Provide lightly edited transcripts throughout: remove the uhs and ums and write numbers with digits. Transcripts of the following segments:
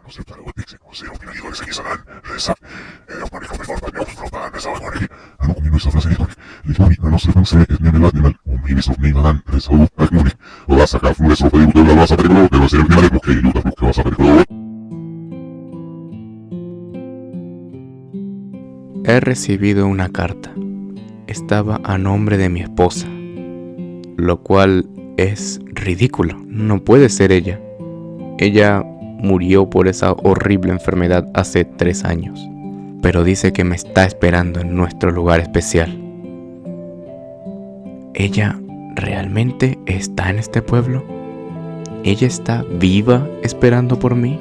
Konservatiiviksi, kun se opina iloisekin sanan resa. Afmani kommer vara med oss från världen så var det. Han kommer nu så att säga. Lifoni na nostra fanse es ni la ni un ministro ni dan resa u akmuni. O la saca flores o pedido de la base pericolo, pero ser ni la bloque y luta bloque vas a pericolo. He recibido una carta. Estaba a nombre de mi esposa, lo cual es ridículo. No puede ser ella. Ella murió por esa horrible enfermedad hace 3 años, pero dice que me está esperando en nuestro lugar especial. ¿Ella realmente está en este pueblo? ¿Ella está viva esperando por mí?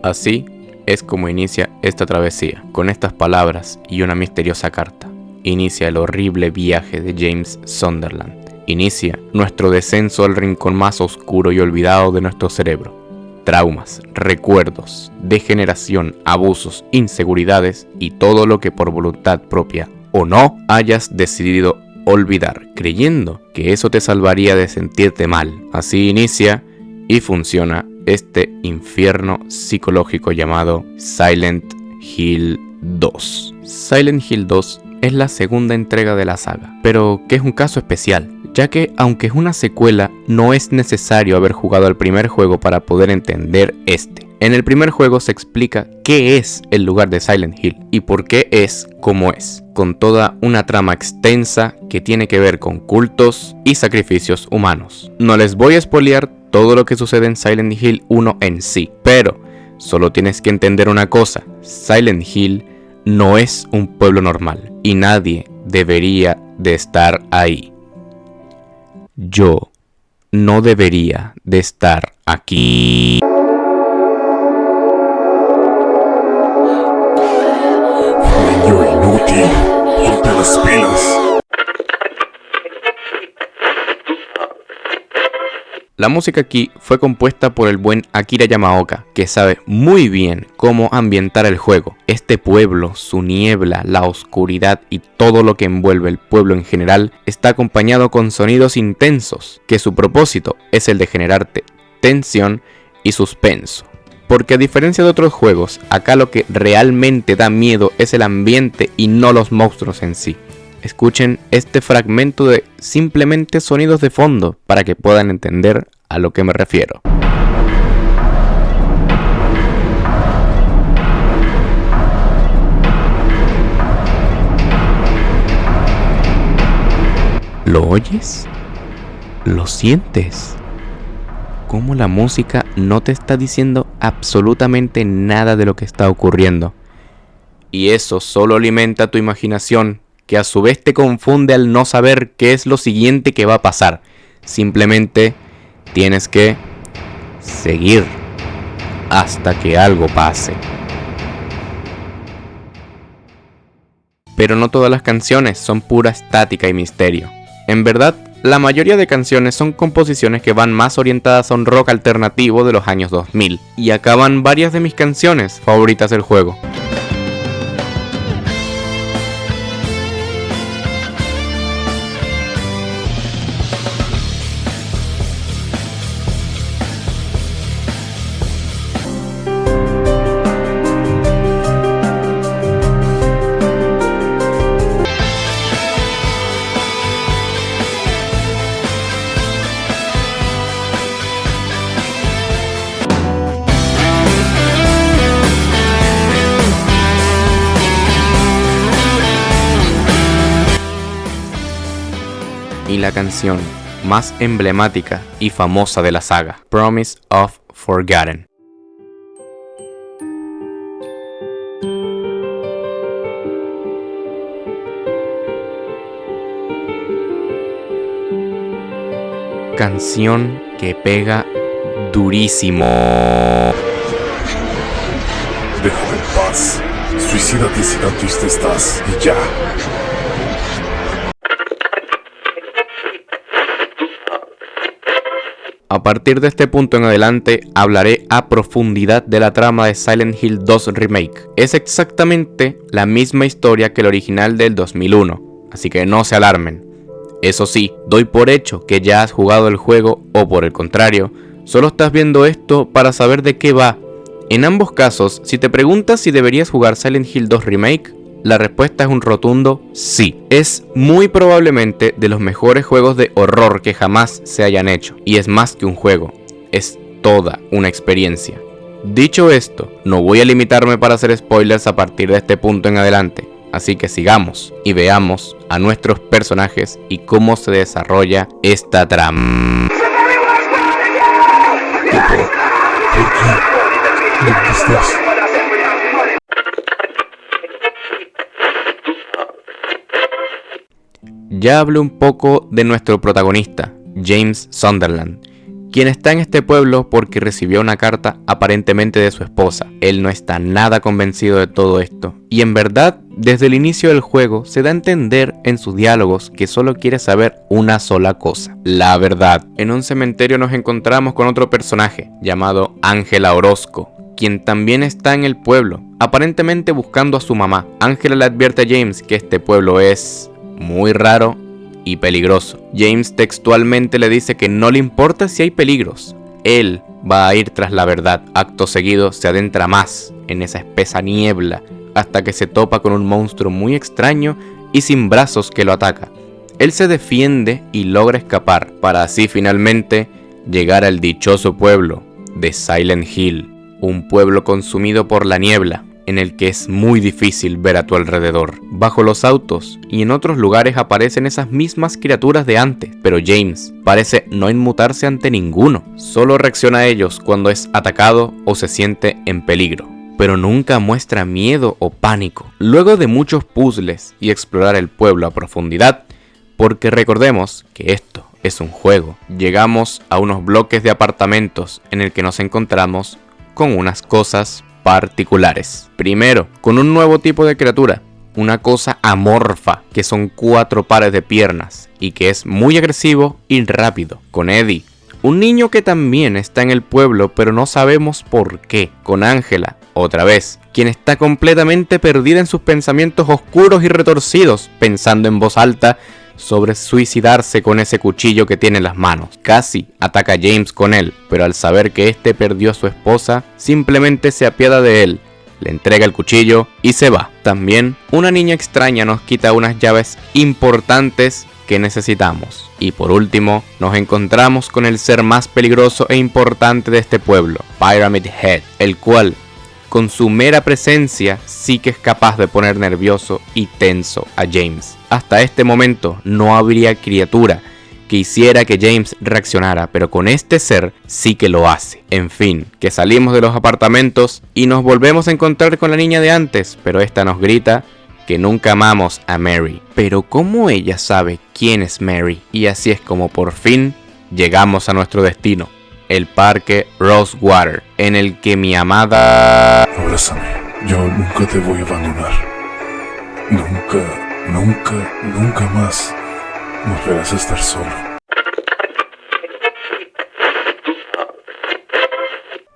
Así es como inicia esta travesía. Con estas palabras y una misteriosa carta, inicia el horrible viaje de James Sunderland. Inicia nuestro descenso al rincón más oscuro y olvidado de nuestro cerebro. Traumas, recuerdos, degeneración, abusos, inseguridades y todo lo que por voluntad propia o no hayas decidido olvidar, creyendo que eso te salvaría de sentirte mal. Así inicia y funciona este infierno psicológico llamado Silent Hill 2. Silent Hill 2 es la segunda entrega de la saga, pero que es un caso especial, ya que aunque es una secuela, no es necesario haber jugado al primer juego para poder entender este. En el primer juego se explica qué es el lugar de Silent Hill y por qué es como es, con toda una trama extensa que tiene que ver con cultos y sacrificios humanos. No les voy a spoilear todo lo que sucede en Silent Hill 1 en sí, pero solo tienes que entender una cosa: Silent Hill no es un pueblo normal y nadie debería de estar ahí. Yo no debería de estar aquí. Niño inútil, ponte las pilas. La música aquí fue compuesta por el buen Akira Yamaoka, que sabe muy bien cómo ambientar el juego. Este pueblo, su niebla, la oscuridad y todo lo que envuelve el pueblo en general está acompañado con sonidos intensos, que su propósito es el de generarte tensión y suspenso. Porque a diferencia de otros juegos, acá lo que realmente da miedo es el ambiente y no los monstruos en sí. Escuchen este fragmento de simplemente sonidos de fondo para que puedan entender a lo que me refiero. ¿Lo oyes? ¿Lo sientes? ¿Cómo la música no te está diciendo absolutamente nada de lo que está ocurriendo? Y eso solo alimenta tu imaginación, que a su vez te confunde al no saber qué es lo siguiente que va a pasar. Simplemente tienes que seguir hasta que algo pase. Pero no todas las canciones son pura estática y misterio. En verdad, la mayoría de canciones son composiciones que van más orientadas a un rock alternativo de los años 2000. Y acaban varias de mis canciones favoritas del juego. Y la canción más emblemática y famosa de la saga, Promise of Forgotten. Canción que pega durísimo. Déjame en paz. Suicídate si tan triste estás y ya. A partir de este punto en adelante hablaré a profundidad de la trama de Silent Hill 2 Remake. Es exactamente la misma historia que el original del 2001, así que no se alarmen. Eso sí, doy por hecho que ya has jugado el juego o por el contrario, Solo estás viendo esto para saber de qué va. En ambos casos, si te preguntas si deberías jugar Silent Hill 2 Remake, la respuesta es un rotundo sí. Es muy probablemente de los mejores juegos de horror que jamás se hayan hecho. Y es más que un juego, es toda una experiencia. Dicho esto, no voy a limitarme para hacer spoilers a partir de este punto en adelante. Así que sigamos y veamos a nuestros personajes y cómo se desarrolla esta trama. ¿Dónde estás? Ya hablé un poco de nuestro protagonista, James Sunderland, quien está en este pueblo porque recibió una carta aparentemente de su esposa. Él no está nada convencido de todo esto, y en verdad, desde el inicio del juego se da a entender en sus diálogos que solo quiere saber una sola cosa, la verdad. En un cementerio nos encontramos con otro personaje, llamado Ángela Orozco, quien también está en el pueblo, aparentemente buscando a su mamá. Ángela le advierte a James que este pueblo es muy raro y peligroso. James textualmente le dice que no le importa si hay peligros, él va a ir tras la verdad. Acto seguido se adentra más en esa espesa niebla hasta que se topa con un monstruo muy extraño y sin brazos que lo ataca. Él se defiende y logra escapar para así finalmente llegar al dichoso pueblo de Silent Hill, un pueblo consumido por la niebla, en el que es muy difícil ver a tu alrededor. Bajo los autos y en otros lugares aparecen esas mismas criaturas de antes, pero James parece no inmutarse ante ninguno. Solo reacciona a ellos cuando es atacado o se siente en peligro, pero nunca muestra miedo o pánico. Luego de muchos puzzles y explorar el pueblo a profundidad, porque recordemos que esto es un juego, llegamos a unos bloques de apartamentos en el que nos encontramos con unas cosas particulares. Primero, con un nuevo tipo de criatura, una cosa amorfa, que son 4 pares de piernas y que es muy agresivo y rápido. Con Eddie, un niño que también está en el pueblo pero no sabemos por qué. Con Ángela, otra vez, quien está completamente perdida en sus pensamientos oscuros y retorcidos, pensando en voz alta sobre suicidarse con ese cuchillo que tiene en las manos. Casi ataca a James con él, pero al saber que este perdió a su esposa, simplemente se apiada de él, le entrega el cuchillo y se va. También, una niña extraña nos quita unas llaves importantes que necesitamos. Y por último, nos encontramos con el ser más peligroso e importante de este pueblo, Pyramid Head, el cual, con su mera presencia, sí que es capaz de poner nervioso y tenso a James. Hasta este momento no habría criatura que hiciera que James reaccionara, pero con este ser sí que lo hace. En fin, que salimos de los apartamentos y nos volvemos a encontrar con la niña de antes, pero esta nos grita que nunca amamos a Mary. Pero ¿cómo ella sabe quién es Mary? Y así es como por fin llegamos a nuestro destino, el parque Rosewater, en el que mi amada... Abrázame, yo nunca te voy a abandonar. Nunca más volverás a estar solo.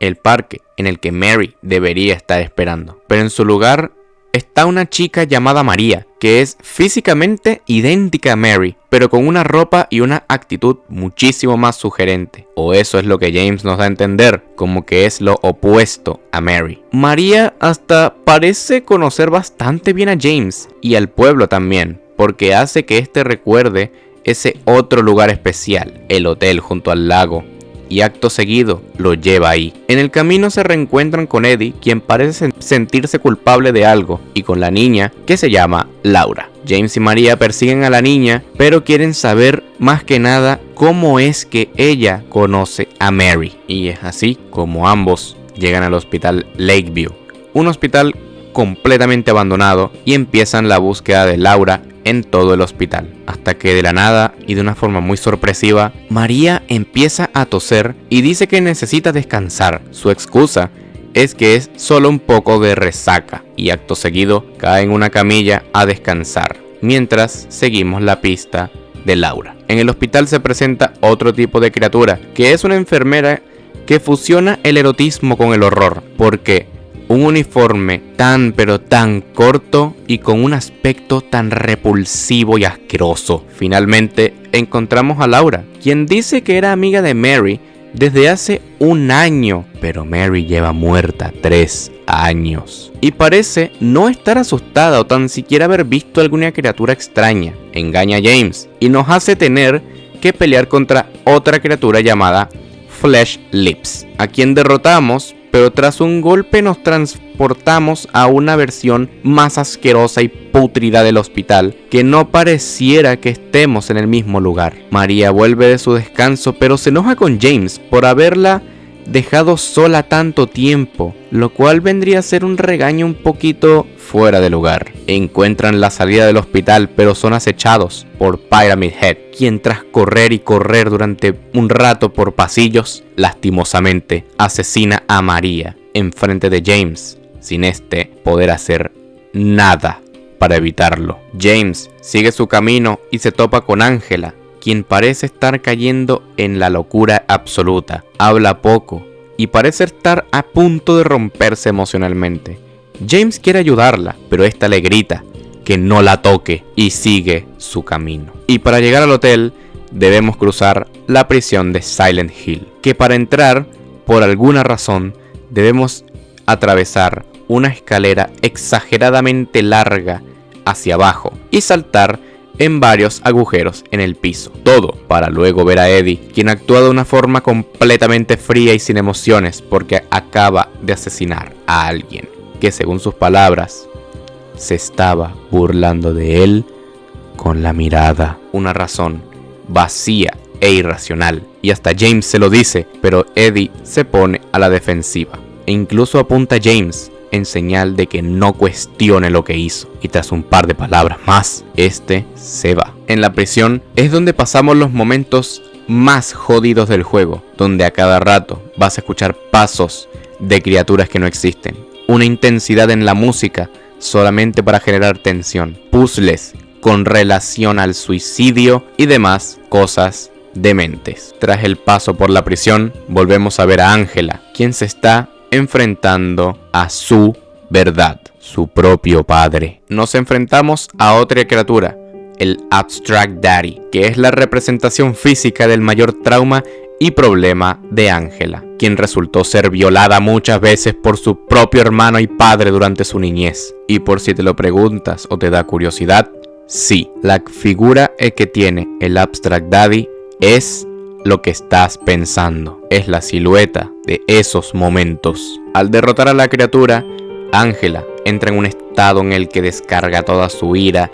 El parque en el que Mary debería estar esperando, pero en su lugar está una chica llamada María, que es físicamente idéntica a Mary, pero con una ropa y una actitud muchísimo más sugerente. O eso es lo que James nos da a entender, como que es lo opuesto a Mary. María hasta parece conocer bastante bien a James, y al pueblo también, porque hace que este recuerde ese otro lugar especial, el hotel junto al lago, y acto seguido lo lleva ahí. En el camino se reencuentran con Eddie, quien parece sentirse culpable de algo, y con la niña, que se llama Laura. James y María persiguen a la niña, pero quieren saber más que nada cómo es que ella conoce a Mary. Y es así como ambos llegan al hospital Lakeview, un hospital completamente abandonado, y empiezan la búsqueda de Laura en todo el hospital, hasta que de la nada y de una forma muy sorpresiva, María empieza a toser y dice que necesita descansar. Su excusa es que es solo un poco de resaca, y acto seguido cae en una camilla a descansar, mientras seguimos la pista de Laura. En el hospital se presenta otro tipo de criatura, que es una enfermera que fusiona el erotismo con el horror, porque un uniforme tan pero tan corto y con un aspecto tan repulsivo y asqueroso. Finalmente encontramos a Laura, quien dice que era amiga de Mary, desde hace 1 año, pero Mary lleva muerta 3 años. Y parece no estar asustada o tan siquiera haber visto alguna criatura extraña. Engaña a James y nos hace tener que pelear contra otra criatura llamada Flesh Lips, a quien derrotamos, pero tras un golpe nos transportamos a una versión más asquerosa y pútrida del hospital, que no pareciera que estemos en el mismo lugar. María vuelve de su descanso, pero se enoja con James por haberla dejado sola tanto tiempo, lo cual vendría a ser un regaño un poquito fuera de lugar. Encuentran la salida del hospital, pero son acechados por Pyramid Head, quien tras correr y correr durante un rato por pasillos, lastimosamente asesina a María en frente de James, sin este poder hacer nada para evitarlo. James sigue su camino y se topa con Angela, quien parece estar cayendo en la locura absoluta. Habla poco y parece estar a punto de romperse emocionalmente. James quiere ayudarla, pero esta le grita que no la toque y sigue su camino. Y para llegar al hotel debemos cruzar la prisión de Silent Hill, que para entrar, por alguna razón, debemos atravesar una escalera exageradamente larga hacia abajo y saltar en varios agujeros en el piso. Todo para luego ver a Eddie, quien actúa de una forma completamente fría y sin emociones porque acaba de asesinar a alguien que, según sus palabras, se estaba burlando de él con la mirada. Una razón vacía e irracional. Y hasta James se lo dice, pero Eddie se pone a la defensiva e incluso apunta a James en señal de que no cuestione lo que hizo. Y tras un par de palabras más, este se va. En la prisión es donde pasamos los momentos más jodidos del juego, donde a cada rato vas a escuchar pasos de criaturas que no existen, una intensidad en la música solamente para generar tensión, puzzles con relación al suicidio y demás cosas dementes. Tras el paso por la prisión, volvemos a ver a Angela, quien se está enfrentando a su verdad, su propio padre. Nos enfrentamos a otra criatura, el Abstract Daddy, que es la representación física del mayor trauma y problema de Angela, quien resultó ser violada muchas veces por su propio hermano y padre durante su niñez. Y por si te lo preguntas o te da curiosidad, sí, la figura que tiene el Abstract Daddy es lo que estás pensando, es la silueta de esos momentos. Al derrotar a la criatura, Angela entra en un estado en el que descarga toda su ira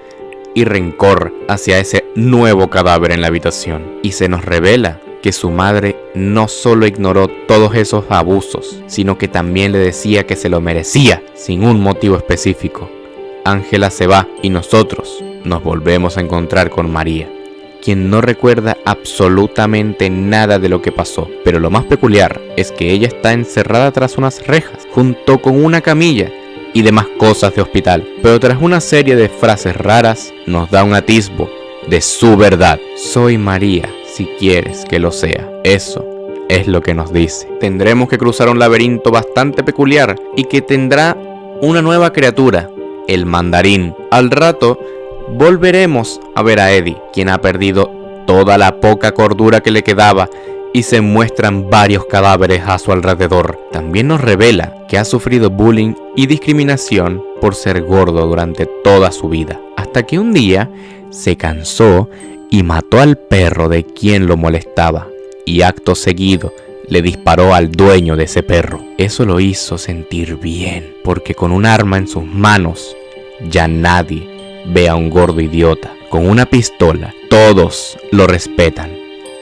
y rencor hacia ese nuevo cadáver en la habitación, y se nos revela que su madre no solo ignoró todos esos abusos, sino que también le decía que se lo merecía sin un motivo específico. Angela se va y nosotros nos volvemos a encontrar con María, quien no recuerda absolutamente nada de lo que pasó, pero lo más peculiar es que ella está encerrada tras unas rejas, junto con una camilla y demás cosas de hospital, pero tras una serie de frases raras nos da un atisbo de su verdad. Soy María, si quieres que lo sea. Eso es lo que nos dice. Tendremos que cruzar un laberinto bastante peculiar y que tendrá una nueva criatura, el mandarín. Al rato volveremos a ver a Eddie, quien ha perdido toda la poca cordura que le quedaba y se muestran varios cadáveres a su alrededor. También nos revela que ha sufrido bullying y discriminación por ser gordo durante toda su vida, hasta que un día se cansó y mató al perro de quien lo molestaba, y acto seguido le disparó al dueño de ese perro. Eso lo hizo sentir bien, porque con un arma en sus manos ya nadie ve a un gordo idiota. Con una pistola todos lo respetan,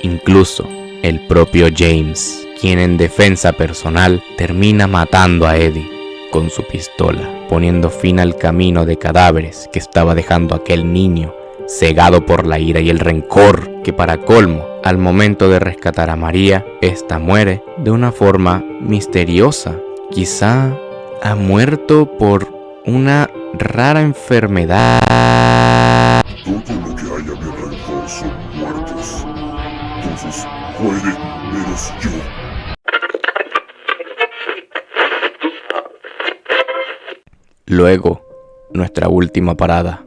incluso el propio James, quien en defensa personal termina matando a Eddie con su pistola, poniendo fin al camino de cadáveres que estaba dejando aquel niño cegado por la ira y el rencor, que para colmo, al momento de rescatar a María, esta muere de una forma misteriosa. Quizá ha muerto por una rara enfermedad. Todo lo que hay a mi alrededor son muertos. Entonces, puede menos yo. Luego, nuestra última parada,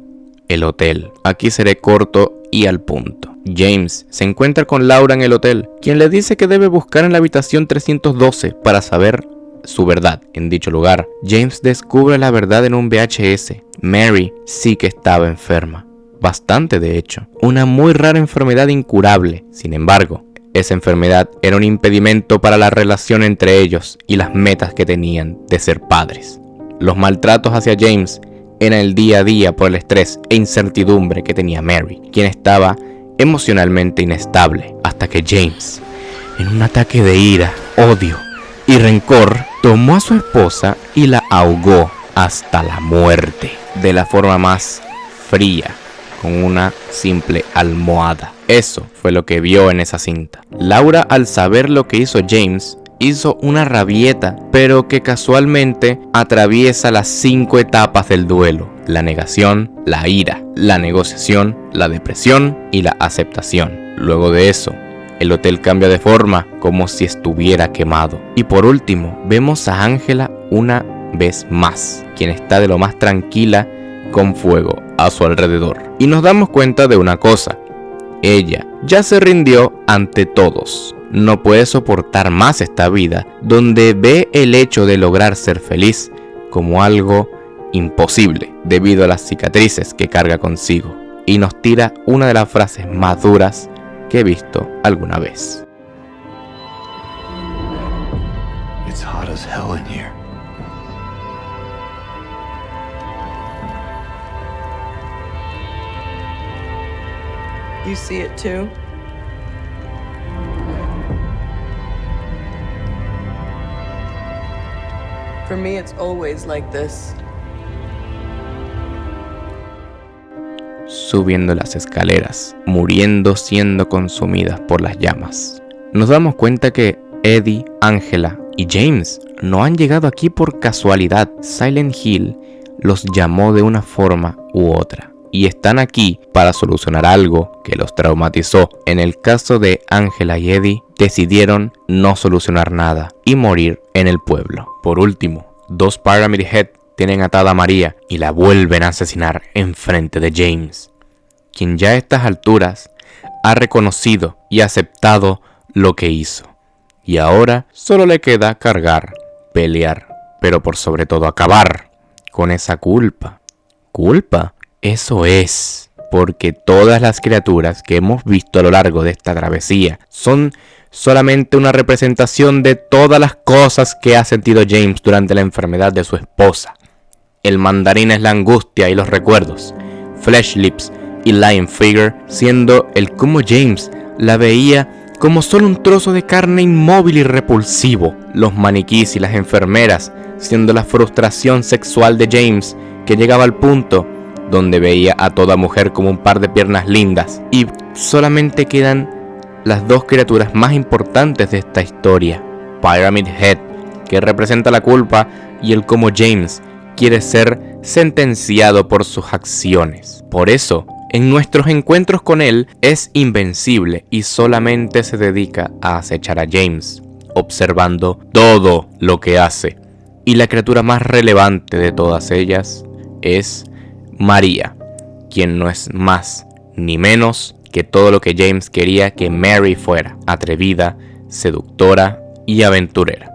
el hotel. Aquí seré corto y al punto. James se encuentra con Laura en el hotel, quien le dice que debe buscar en la habitación 312 para saber su verdad. En dicho lugar, James descubre la verdad en un VHS. Mary sí que estaba enferma, bastante de hecho, una muy rara enfermedad incurable. Sin embargo, esa enfermedad era un impedimento para la relación entre ellos y las metas que tenían de ser padres. Los maltratos hacia James eran el día a día por el estrés e incertidumbre que tenía Mary, quien estaba emocionalmente inestable, hasta que James, en un ataque de ira, odio y rencor, tomó a su esposa y la ahogó hasta la muerte, de la forma más fría, con una simple almohada. Eso fue lo que vio en esa cinta. Laura, al saber lo que hizo James, hizo una rabieta, pero que casualmente atraviesa las 5 etapas del duelo: la negación, la ira, la negociación, la depresión y la aceptación. Luego de eso, el hotel cambia de forma, como si estuviera quemado. Y por último, vemos a Angela una vez más, quien está de lo más tranquila, con fuego a su alrededor. Y nos damos cuenta de una cosa: ella ya se rindió ante todos. No puede soportar más esta vida, donde ve el hecho de lograr ser feliz como algo imposible, debido a las cicatrices que carga consigo. Y nos tira una de las frases más duras que he visto alguna vez. It's hot as hell in here. You see it too? For me, it's always like this. Subiendo las escaleras, muriendo siendo consumidas por las llamas. Nos damos cuenta que Eddie, Angela y James no han llegado aquí por casualidad. Silent Hill los llamó de una forma u otra, y están aquí para solucionar algo que los traumatizó. En el caso de Angela y Eddie, decidieron no solucionar nada y morir en el pueblo. Por último, 2 Pyramid Head tienen atada a María y la vuelven a asesinar en frente de James, quien ya a estas alturas ha reconocido y aceptado lo que hizo. Y ahora solo le queda cargar, pelear, pero por sobre todo acabar con esa culpa. ¿Culpa? Eso es, porque todas las criaturas que hemos visto a lo largo de esta travesía son solamente una representación de todas las cosas que ha sentido James durante la enfermedad de su esposa. El mandarín es la angustia y los recuerdos, Flesh Lips y Lion Figure siendo el cómo James la veía como solo un trozo de carne inmóvil y repulsivo, los maniquís y las enfermeras siendo la frustración sexual de James, que llegaba al punto donde veía a toda mujer como un par de piernas lindas. Y solamente quedan las 2 criaturas más importantes de esta historia: Pyramid Head, que representa la culpa, y el cómo James quiere ser sentenciado por sus acciones. Por eso, en nuestros encuentros con él es invencible y solamente se dedica a acechar a James, observando todo lo que hace. Y la criatura más relevante de todas ellas es María, quien no es más ni menos que todo lo que James quería que Mary fuera: atrevida, seductora y aventurera.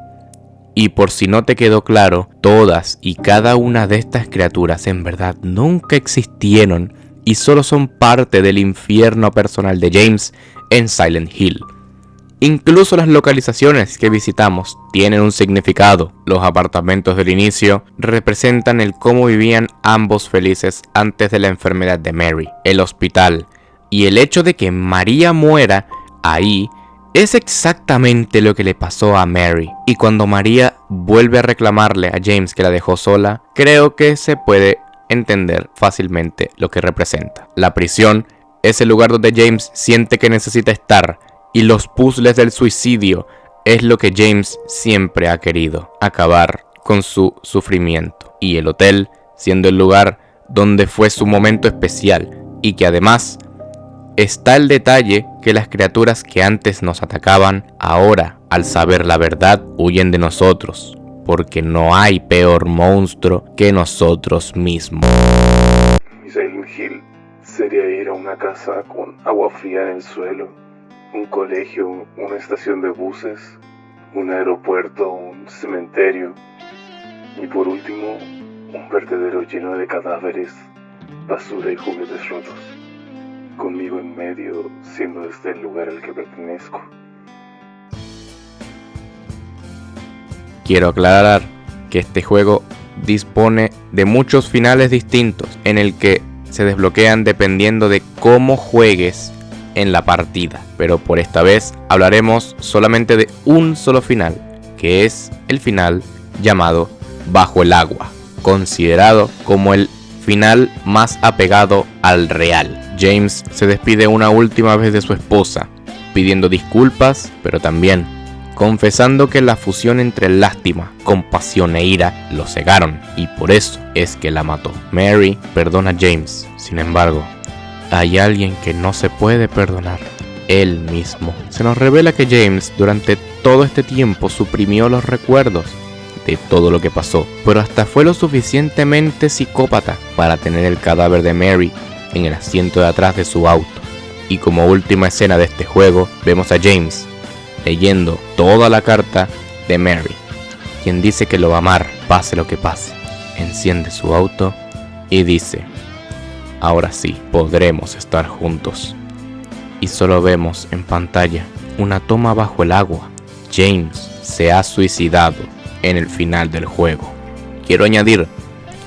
Y por si no te quedó claro, todas y cada una de estas criaturas en verdad nunca existieron y solo son parte del infierno personal de James en Silent Hill. Incluso las localizaciones que visitamos tienen un significado. Los apartamentos del inicio representan el cómo vivían ambos felices antes de la enfermedad de Mary. El hospital y el hecho de que María muera ahí es exactamente lo que le pasó a Mary. Y cuando María vuelve a reclamarle a James que la dejó sola, creo que se puede entender fácilmente lo que representa. La prisión es el lugar donde James siente que necesita estar, y los puzzles del suicidio es lo que James siempre ha querido: acabar con su sufrimiento. Y el hotel siendo el lugar donde fue su momento especial, y que además está el detalle que las criaturas que antes nos atacaban, ahora, al saber la verdad, huyen de nosotros, porque no hay peor monstruo que nosotros mismos. Silent Hill se quería ir a una casa con agua fría en el suelo, un colegio, una estación de buses, un aeropuerto, un cementerio y por último, un vertedero lleno de cadáveres, basura y juguetes rotos, conmigo en medio, siendo este el lugar al que pertenezco. Quiero aclarar que este juego dispone de muchos finales distintos en el que se desbloquean dependiendo de cómo juegues en la partida, pero por esta vez hablaremos solamente de un solo final, que es el final llamado Bajo el Agua, considerado como el final más apegado al real. James se despide una última vez de su esposa, pidiendo disculpas, pero también confesando que la fusión entre lástima, compasión e ira lo cegaron, y por eso es que la mató. Mary perdona a James, sin embargo, hay alguien que no se puede perdonar: él mismo. Se nos revela que James durante todo este tiempo suprimió los recuerdos de todo lo que pasó, pero hasta fue lo suficientemente psicópata para tener el cadáver de Mary en el asiento de atrás de su auto. Y como última escena de este juego, vemos a James leyendo toda la carta de Mary, quien dice que lo va a amar pase lo que pase. Enciende su auto y dice: ahora sí, podremos estar juntos. Y solo vemos en pantalla una toma bajo el agua. James se ha suicidado en el final del juego. Quiero añadir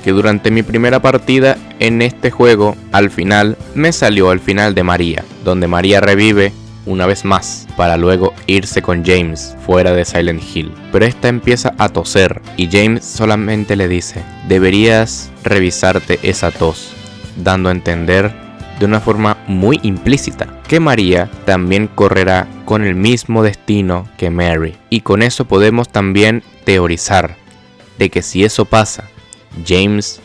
que durante mi primera partida en este juego, al final me salió el final de María, donde María revive una vez más para luego irse con James fuera de Silent Hill, pero esta empieza a toser y James solamente le dice: deberías revisarte esa tos, dando a entender de una forma muy implícita que María también correrá con el mismo destino que Mary, y con eso podemos también teorizar de que si eso pasa, James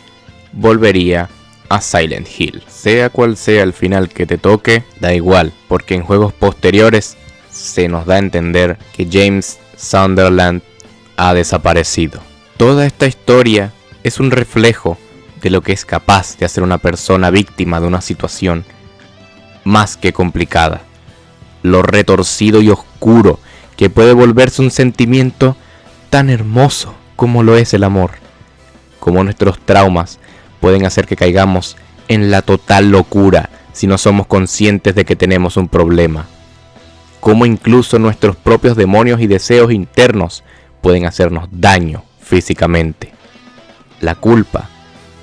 volvería a Silent Hill. Sea cual sea el final que te toque, da igual, porque en juegos posteriores se nos da a entender que James Sunderland ha desaparecido. Toda esta historia es un reflejo de lo que es capaz de hacer una persona víctima de una situación más que complicada, lo retorcido y oscuro que puede volverse un sentimiento tan hermoso como lo es el amor, como nuestros traumas pueden hacer que caigamos en la total locura si no somos conscientes de que tenemos un problema. Como incluso nuestros propios demonios y deseos internos pueden hacernos daño físicamente. La culpa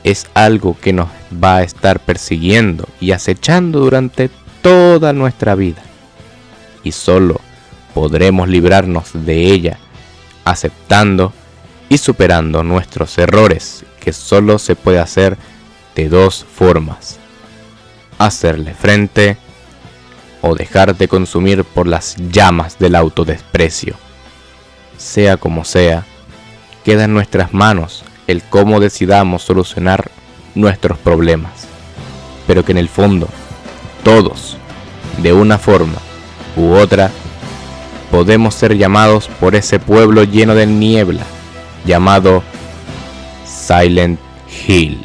es algo que nos va a estar persiguiendo y acechando durante toda nuestra vida. Y solo podremos librarnos de ella aceptando y superando nuestros errores, que solo se puede hacer de dos formas: hacerle frente o dejarte consumir por las llamas del autodesprecio. Sea como sea, queda en nuestras manos el cómo decidamos solucionar nuestros problemas, pero que en el fondo todos, de una forma u otra, podemos ser llamados por ese pueblo lleno de niebla llamado Silent Hill.